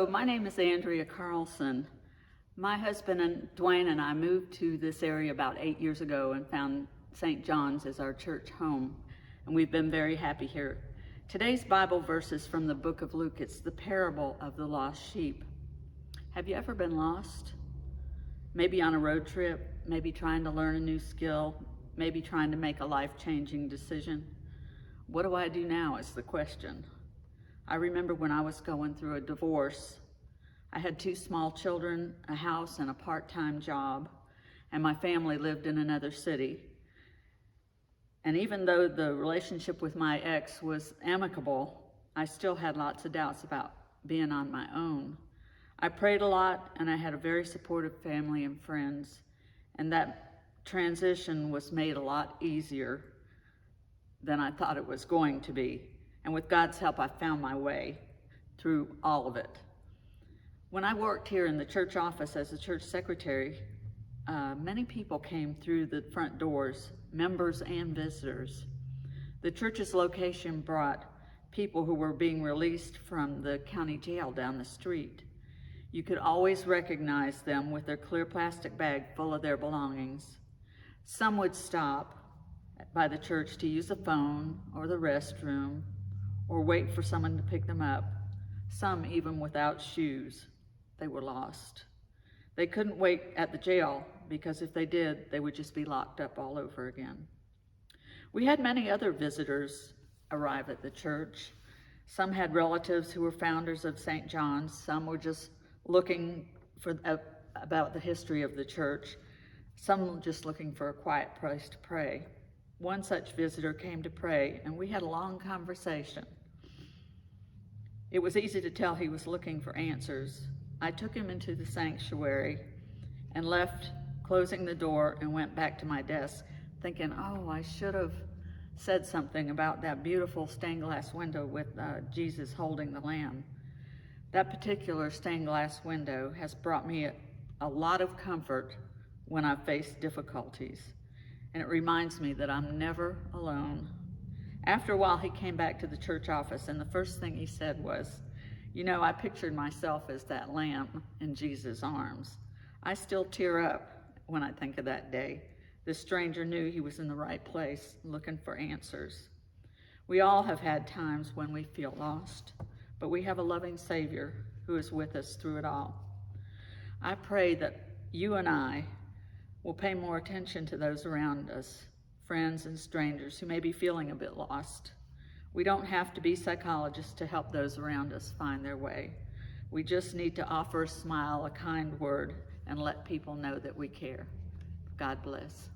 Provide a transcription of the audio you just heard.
Hello, my name is Andrea Carlson. My husband and Dwayne and I moved to this area about 8 years ago and found St. John's as our church home, and we've been very happy here. Today's Bible verse is from the book of Luke. It's the parable of the lost sheep. Have you ever been lost? Maybe on a road trip, maybe trying to learn a new skill, maybe trying to make a life-changing decision. What do I do now is the question. I remember when I was going through a divorce. I had 2 small children, a house, and a part-time job, and my family lived in another city. And even though the relationship with my ex was amicable, I still had lots of doubts about being on my own. I prayed a lot, and I had a very supportive family and friends, and that transition was made a lot easier than I thought it was going to be. And with God's help, I found my way through all of it. When I worked here in the church office as a church secretary, many people came through the front doors, members and visitors. The church's location brought people who were being released from the county jail down the street. You could always recognize them with their clear plastic bag full of their belongings. Some would stop by the church to use a phone or the restroom, or wait for someone to pick them up. Some even without shoes. They were lost. They couldn't wait at the jail because if they did, they would just be locked up all over again. We had many other visitors arrive at the church. Some had relatives who were founders of St. John's. Some were just looking for about the history of the church. Some just looking for a quiet place to pray. One such visitor came to pray, and we had a long conversation. It was easy to tell he was looking for answers. I took him into the sanctuary and left, closing the door, and went back to my desk, thinking, I should have said something about that beautiful stained glass window with Jesus holding the lamb. That particular stained glass window has brought me a lot of comfort when I've faced difficulties. And it reminds me that I'm never alone. After a while, he came back to the church office, and the first thing he said was, I pictured myself as that lamb in Jesus' arms. I still tear up when I think of that day. This stranger knew he was in the right place, looking for answers. We all have had times when we feel lost, but we have a loving Savior who is with us through it all. I pray that you and I will pay more attention to those around us, friends and strangers who may be feeling a bit lost. We don't have to be psychologists to help those around us find their way. We just need to offer a smile, a kind word, and let people know that we care. God bless.